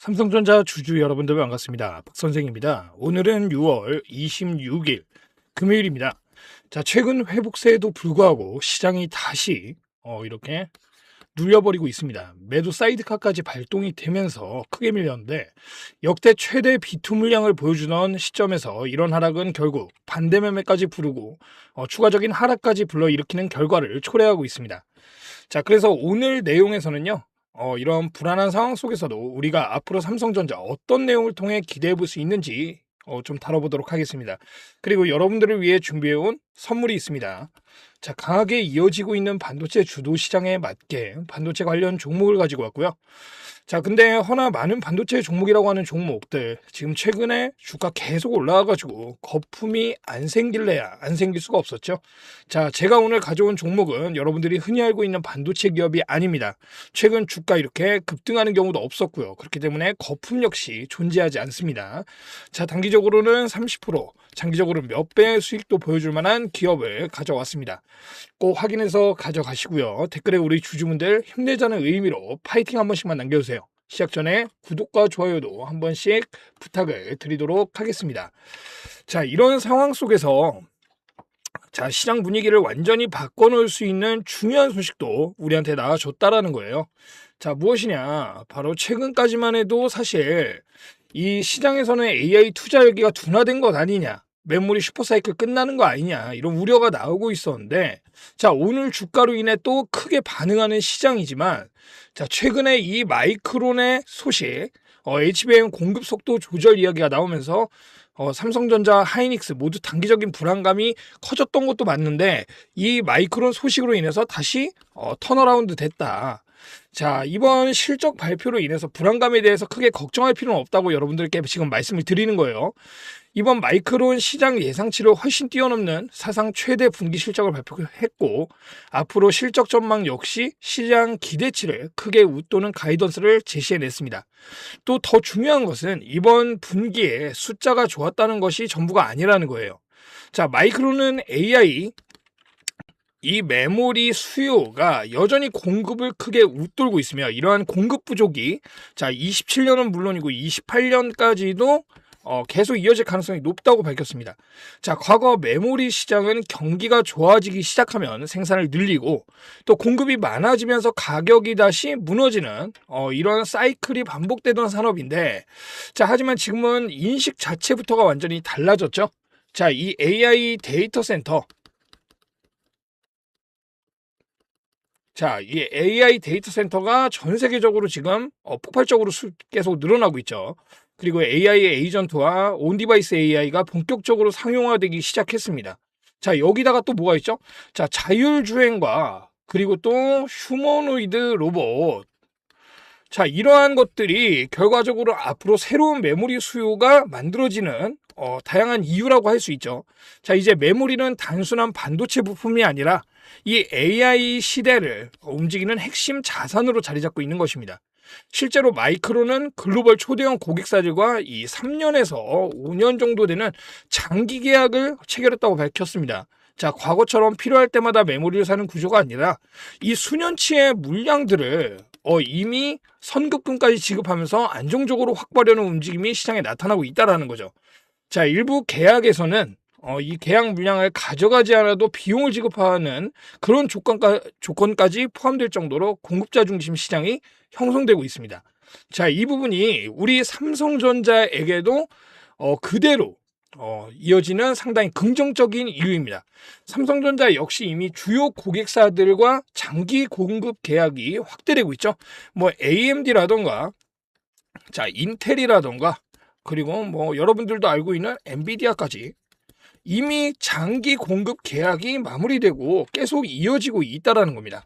삼성전자 주주 여러분들 반갑습니다. 박선생입니다. 오늘은 6월 26일 금요일입니다. 자, 최근 회복세에도 불구하고 시장이 다시 이렇게 눌려버리고 있습니다. 매도 사이드카까지 발동이 되면서 크게 밀렸는데 역대 최대 비투 물량을 보여주던 시점에서 이런 하락은 결국 반대 매매까지 부르고 추가적인 하락까지 불러일으키는 결과를 초래하고 있습니다. 자, 그래서 오늘 내용에서는요. 이런 불안한 상황 속에서도 우리가 앞으로 삼성전자 어떤 내용을 통해 기대해 볼 수 있는지 좀 다뤄보도록 하겠습니다. 그리고 여러분들을 위해 준비해온 선물이 있습니다. 자, 강하게 이어지고 있는 반도체 주도 시장에 맞게 반도체 관련 종목을 가지고 왔고요. 자, 근데 허나 많은 반도체 종목이라고 하는 종목들 지금 최근에 주가 계속 올라와가지고 거품이 안 생길래야 안 생길 수가 없었죠. 자, 제가 오늘 가져온 종목은 여러분들이 흔히 알고 있는 반도체 기업이 아닙니다. 최근 주가 이렇게 급등하는 경우도 없었고요. 그렇기 때문에 거품 역시 존재하지 않습니다. 자, 단기적으로는 30%, 장기적으로 몇 배의 수익도 보여줄 만한 기업을 가져왔습니다. 꼭 확인해서 가져가시고요. 댓글에 우리 주주분들 힘내자는 의미로 파이팅 한 번씩만 남겨주세요. 시작 전에 구독과 좋아요도 한 번씩 부탁을 드리도록 하겠습니다. 자, 이런 상황 속에서 자, 시장 분위기를 완전히 바꿔놓을 수 있는 중요한 소식도 우리한테 나와줬다라는 거예요. 자, 무엇이냐? 바로 최근까지만 해도 사실 이 시장에서는 AI 투자 열기가 둔화된 것 아니냐? 매물이 슈퍼사이클 끝나는 거 아니냐? 이런 우려가 나오고 있었는데 자, 오늘 주가로 인해 또 크게 반응하는 시장이지만 자, 최근에 이 마이크론의 소식 HBM 공급 속도 조절 이야기가 나오면서 삼성전자, 하이닉스 모두 단기적인 불안감이 커졌던 것도 맞는데 이 마이크론 소식으로 인해서 다시 턴어라운드 됐다. 자, 이번 실적 발표로 인해서 불안감에 대해서 크게 걱정할 필요는 없다고 여러분들께 지금 말씀을 드리는 거예요. 이번 마이크론 시장 예상치를 훨씬 뛰어넘는 사상 최대 분기 실적을 발표했고 앞으로 실적 전망 역시 시장 기대치를 크게 웃도는 가이던스를 제시해냈습니다. 또 더 중요한 것은 이번 분기에 숫자가 좋았다는 것이 전부가 아니라는 거예요. 자, 마이크론은 AI 이 메모리 수요가 여전히 공급을 크게 웃돌고 있으며 이러한 공급 부족이 자 27년은 물론이고 28년까지도 계속 이어질 가능성이 높다고 밝혔습니다. 자, 과거 메모리 시장은 경기가 좋아지기 시작하면 생산을 늘리고 또 공급이 많아지면서 가격이 다시 무너지는 이런 사이클이 반복되던 산업인데 자, 하지만 지금은 인식 자체부터가 완전히 달라졌죠. 자, 이 AI 데이터 센터 자, 이 AI 데이터 센터가 전 세계적으로 지금 폭발적으로 계속 늘어나고 있죠. 그리고 AI 에이전트와 온디바이스 AI가 본격적으로 상용화되기 시작했습니다. 자, 여기다가 또 뭐가 있죠? 자, 자율주행과 그리고 또 휴머노이드 로봇. 자, 이러한 것들이 결과적으로 앞으로 새로운 메모리 수요가 만들어지는 다양한 이유라고 할 수 있죠. 자, 이제 메모리는 단순한 반도체 부품이 아니라 이 AI 시대를 움직이는 핵심 자산으로 자리 잡고 있는 것입니다. 실제로 마이크론은 글로벌 초대형 고객사들과 이 3년에서 5년 정도 되는 장기 계약을 체결했다고 밝혔습니다. 자, 과거처럼 필요할 때마다 메모리를 사는 구조가 아니라 이 수년치의 물량들을 이미 선급금까지 지급하면서 안정적으로 확보하려는 움직임이 시장에 나타나고 있다는 거죠. 자, 일부 계약에서는 이 계약 물량을 가져가지 않아도 비용을 지급하는 그런 조건까지 포함될 정도로 공급자 중심 시장이 형성되고 있습니다. 자, 이 부분이 우리 삼성전자에게도 그대로 이어지는 상당히 긍정적인 이유입니다. 삼성전자 역시 이미 주요 고객사들과 장기 공급 계약이 확대되고 있죠. 뭐 AMD라던가 자, 인텔이라던가 그리고 뭐 여러분들도 알고 있는 엔비디아까지 이미 장기 공급 계약이 마무리되고 계속 이어지고 있다는 겁니다.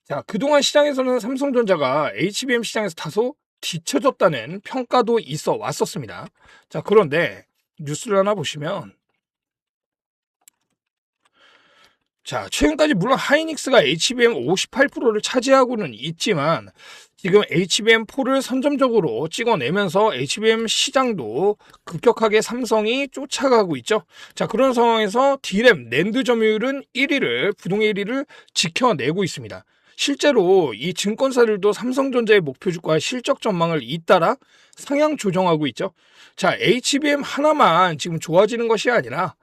자, 그동안 시장에서는 삼성전자가 HBM 시장에서 다소 뒤처졌다는 평가도 있어 왔었습니다. 자, 그런데 뉴스를 하나 보시면 자, 최근까지 물론 하이닉스가 HBM 58%를 차지하고는 있지만 지금 HBM4를 선점적으로 찍어내면서 HBM 시장도 급격하게 삼성이 쫓아가고 있죠. 자, 그런 상황에서 D램, 낸드 점유율은 1위를 부동의 1위를 지켜내고 있습니다. 실제로 이 증권사들도 삼성전자의 목표 주가 실적 전망을 잇따라 상향 조정하고 있죠. 자, HBM 하나만 지금 좋아지는 것이 아니라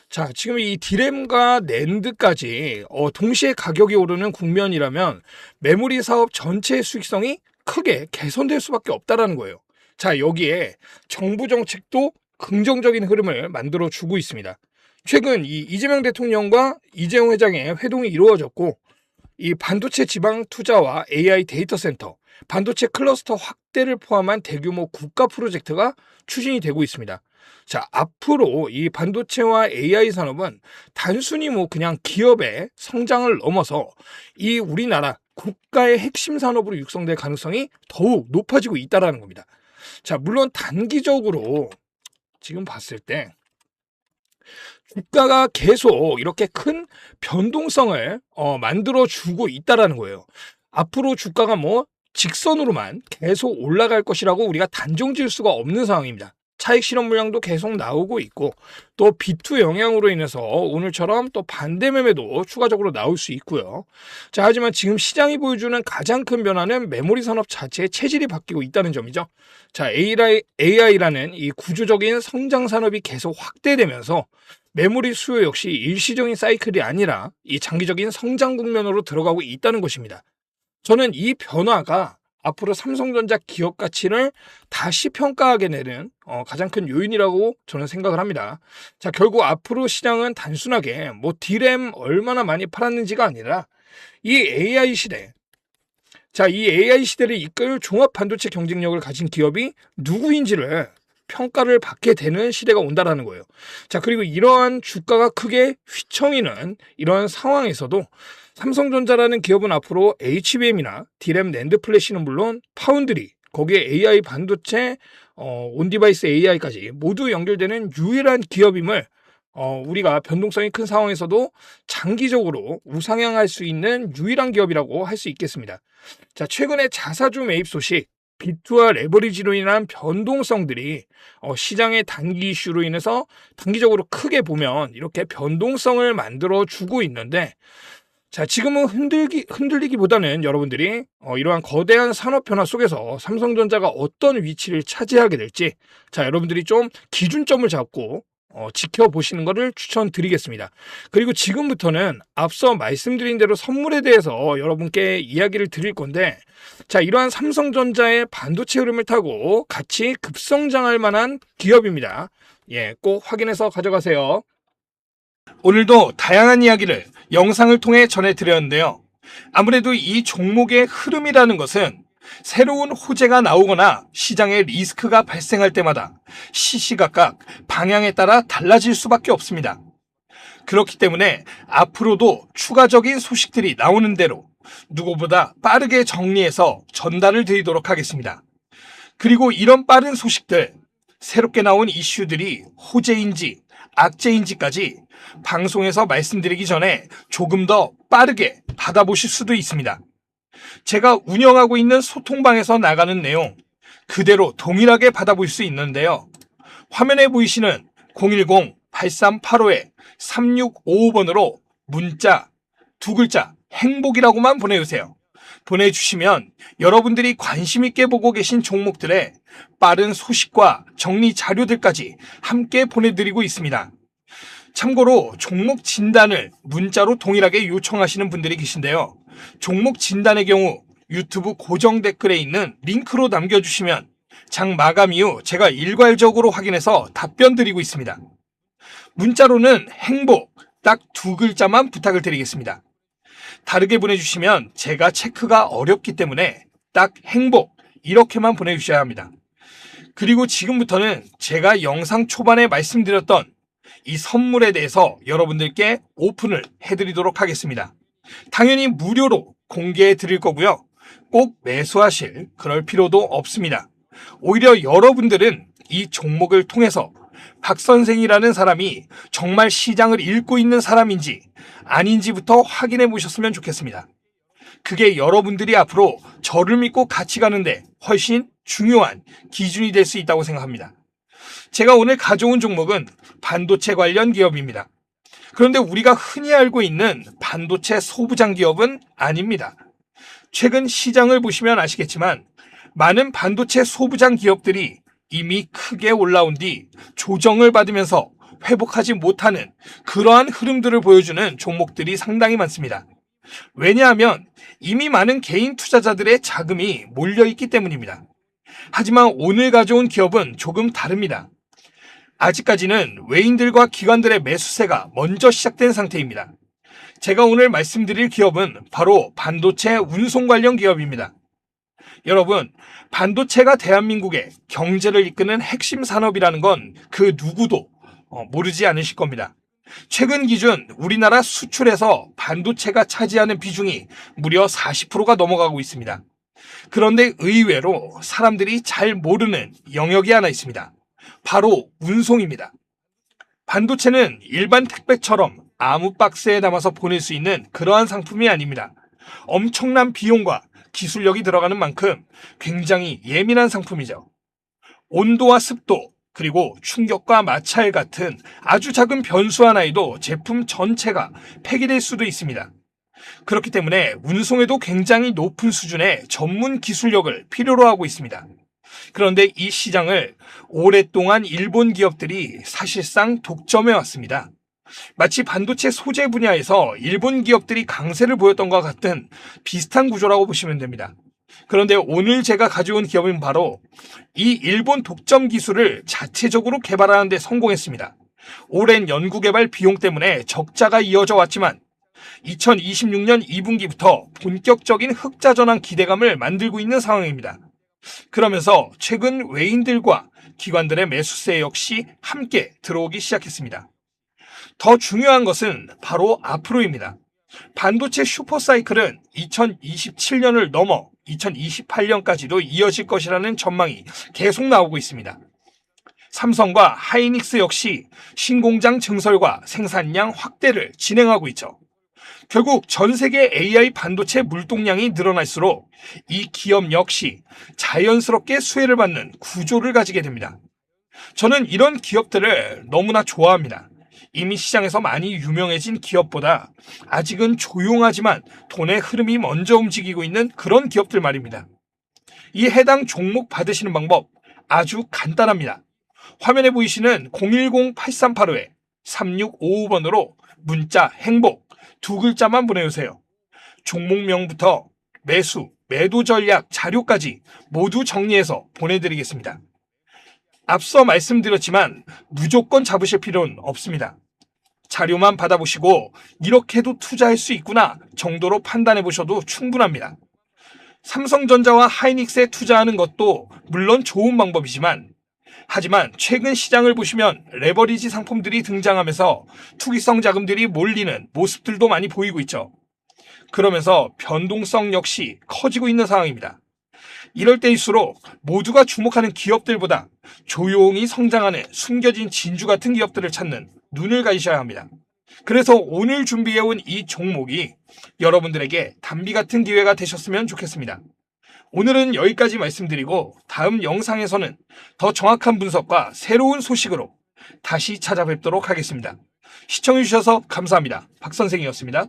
자, 지금 이 디램과 낸드까지 동시에 가격이 오르는 국면이라면 메모리 사업 전체의 수익성이 크게 개선될 수밖에 없다라는 거예요. 자, 여기에 정부 정책도 긍정적인 흐름을 만들어 주고 있습니다. 최근 이 이재명 대통령과 이재용 회장의 회동이 이루어졌고, 이 반도체 지방 투자와 AI 데이터 센터, 반도체 클러스터 확대를 포함한 대규모 국가 프로젝트가 추진이 되고 있습니다. 자, 앞으로 이 반도체와 AI 산업은 단순히 그냥 기업의 성장을 넘어서 이 우리나라 국가의 핵심 산업으로 육성될 가능성이 더욱 높아지고 있다는 겁니다. 자, 물론 단기적으로 지금 봤을 때 주가가 계속 이렇게 큰 변동성을 만들어 주고 있다라는 거예요. 앞으로 주가가 직선으로만 계속 올라갈 것이라고 우리가 단정 지을 수가 없는 상황입니다. 차익 실현 물량도 계속 나오고 있고, 또 B2 영향으로 인해서 오늘처럼 또 반대 매매도 추가적으로 나올 수 있고요. 자, 하지만 지금 시장이 보여주는 가장 큰 변화는 메모리 산업 자체의 체질이 바뀌고 있다는 점이죠. 자, AI라는 이 구조적인 성장 산업이 계속 확대되면서 메모리 수요 역시 일시적인 사이클이 아니라 이 장기적인 성장 국면으로 들어가고 있다는 것입니다. 저는 이 변화가 앞으로 삼성전자 기업 가치를 다시 평가하게 되는 가장 큰 요인이라고 저는 생각을 합니다. 자, 결국 앞으로 시장은 단순하게 디램 얼마나 많이 팔았는지가 아니라 이 AI 시대, 자, 이 AI 시대를 이끌 종합 반도체 경쟁력을 가진 기업이 누구인지를 평가를 받게 되는 시대가 온다라는 거예요. 자, 그리고 이러한 주가가 크게 휘청이는 이러한 상황에서도 삼성전자라는 기업은 앞으로 HBM이나 디램 낸드 플래시는 물론 파운드리, 거기에 AI 반도체, 온디바이스 AI까지 모두 연결되는 유일한 기업임을 우리가 변동성이 큰 상황에서도 장기적으로 우상향할 수 있는 유일한 기업이라고 할 수 있겠습니다. 자, 최근에 자사주 매입 소식, 비트와 레버리지로 인한 변동성들이 시장의 단기 이슈로 인해서 단기적으로 크게 보면 이렇게 변동성을 만들어 주고 있는데, 자, 지금은 흔들리기보다는 여러분들이 이러한 거대한 산업 변화 속에서 삼성전자가 어떤 위치를 차지하게 될지, 자, 여러분들이 좀 기준점을 잡고 지켜보시는 것을 추천드리겠습니다. 그리고 지금부터는 앞서 말씀드린 대로 선물에 대해서 여러분께 이야기를 드릴 건데, 자, 이러한 삼성전자의 반도체 흐름을 타고 같이 급성장할 만한 기업입니다. 예, 꼭 확인해서 가져가세요. 오늘도 다양한 이야기를 영상을 통해 전해드렸는데요. 아무래도 이 종목의 흐름이라는 것은 새로운 호재가 나오거나 시장에 리스크가 발생할 때마다 시시각각 방향에 따라 달라질 수밖에 없습니다. 그렇기 때문에 앞으로도 추가적인 소식들이 나오는 대로 누구보다 빠르게 정리해서 전달을 드리도록 하겠습니다. 그리고 이런 빠른 소식들, 새롭게 나온 이슈들이 호재인지 악재인지까지 방송에서 말씀드리기 전에 조금 더 빠르게 받아보실 수도 있습니다. 제가 운영하고 있는 소통방에서 나가는 내용 그대로 동일하게 받아볼 수 있는데요. 화면에 보이시는 010-8385-3655번으로 문자 2글자 행복이라고만 보내주세요. 보내주시면 여러분들이 관심 있게 보고 계신 종목들의 빠른 소식과 정리 자료들까지 함께 보내드리고 있습니다. 참고로 종목 진단을 문자로 동일하게 요청하시는 분들이 계신데요. 종목 진단의 경우 유튜브 고정 댓글에 있는 링크로 남겨주시면 장 마감 이후 제가 일괄적으로 확인해서 답변 드리고 있습니다. 문자로는 행복 딱 2글자만 부탁을 드리겠습니다. 다르게 보내주시면 제가 체크가 어렵기 때문에 딱 행복 이렇게만 보내주셔야 합니다. 그리고 지금부터는 제가 영상 초반에 말씀드렸던 이 선물에 대해서 여러분들께 오픈을 해드리도록 하겠습니다. 당연히 무료로 공개해 드릴 거고요. 꼭 매수하실 그럴 필요도 없습니다. 오히려 여러분들은 이 종목을 통해서 박 선생이라는 사람이 정말 시장을 읽고 있는 사람인지 아닌지부터 확인해 보셨으면 좋겠습니다. 그게 여러분들이 앞으로 저를 믿고 같이 가는데 훨씬 중요한 기준이 될 수 있다고 생각합니다. 제가 오늘 가져온 종목은 반도체 관련 기업입니다. 그런데 우리가 흔히 알고 있는 반도체 소부장 기업은 아닙니다. 최근 시장을 보시면 아시겠지만 많은 반도체 소부장 기업들이 이미 크게 올라온 뒤 조정을 받으면서 회복하지 못하는 그러한 흐름들을 보여주는 종목들이 상당히 많습니다. 왜냐하면 이미 많은 개인 투자자들의 자금이 몰려있기 때문입니다. 하지만 오늘 가져온 기업은 조금 다릅니다. 아직까지는 외인들과 기관들의 매수세가 먼저 시작된 상태입니다. 제가 오늘 말씀드릴 기업은 바로 반도체 운송 관련 기업입니다. 여러분, 반도체가 대한민국의 경제를 이끄는 핵심 산업이라는 건 그 누구도 모르지 않으실 겁니다. 최근 기준 우리나라 수출에서 반도체가 차지하는 비중이 무려 40%가 넘어가고 있습니다. 그런데 의외로 사람들이 잘 모르는 영역이 하나 있습니다. 바로 운송입니다. 반도체는 일반 택배처럼 아무 박스에 담아서 보낼 수 있는 그러한 상품이 아닙니다. 엄청난 비용과 기술력이 들어가는 만큼 굉장히 예민한 상품이죠. 온도와 습도, 그리고 충격과 마찰 같은 아주 작은 변수 하나에도 제품 전체가 폐기될 수도 있습니다. 그렇기 때문에 운송에도 굉장히 높은 수준의 전문 기술력을 필요로 하고 있습니다. 그런데 이 시장을 오랫동안 일본 기업들이 사실상 독점해 왔습니다. 마치 반도체 소재 분야에서 일본 기업들이 강세를 보였던 것과 같은 비슷한 구조라고 보시면 됩니다. 그런데 오늘 제가 가져온 기업은 바로 이 일본 독점 기술을 자체적으로 개발하는 데 성공했습니다. 오랜 연구개발 비용 때문에 적자가 이어져 왔지만 2026년 2분기부터 본격적인 흑자 전환 기대감을 만들고 있는 상황입니다. 그러면서 최근 외인들과 기관들의 매수세 역시 함께 들어오기 시작했습니다. 더 중요한 것은 바로 앞으로입니다. 반도체 슈퍼사이클은 2027년을 넘어 2028년까지도 이어질 것이라는 전망이 계속 나오고 있습니다. 삼성과 하이닉스 역시 신공장 증설과 생산량 확대를 진행하고 있죠. 결국 전 세계 AI 반도체 물동량이 늘어날수록 이 기업 역시 자연스럽게 수혜를 받는 구조를 가지게 됩니다. 저는 이런 기업들을 너무나 좋아합니다. 이미 시장에서 많이 유명해진 기업보다 아직은 조용하지만 돈의 흐름이 먼저 움직이고 있는 그런 기업들 말입니다. 이 해당 종목 받으시는 방법 아주 간단합니다. 화면에 보이시는 010-8385-3655번으로 문자 행복 두 글자만 보내주세요. 종목명부터 매수, 매도 전략, 자료까지 모두 정리해서 보내드리겠습니다. 앞서 말씀드렸지만 무조건 잡으실 필요는 없습니다. 자료만 받아보시고 이렇게도 투자할 수 있구나 정도로 판단해 보셔도 충분합니다. 삼성전자와 하이닉스에 투자하는 것도 물론 좋은 방법이지만 하지만 최근 시장을 보시면 레버리지 상품들이 등장하면서 투기성 자금들이 몰리는 모습들도 많이 보이고 있죠. 그러면서 변동성 역시 커지고 있는 상황입니다. 이럴 때일수록 모두가 주목하는 기업들보다 조용히 성장하는 숨겨진 진주 같은 기업들을 찾는 눈을 가지셔야 합니다. 그래서 오늘 준비해온 이 종목이 여러분들에게 단비 같은 기회가 되셨으면 좋겠습니다. 오늘은 여기까지 말씀드리고 다음 영상에서는 더 정확한 분석과 새로운 소식으로 다시 찾아뵙도록 하겠습니다. 시청해주셔서 감사합니다. 박 선생이었습니다.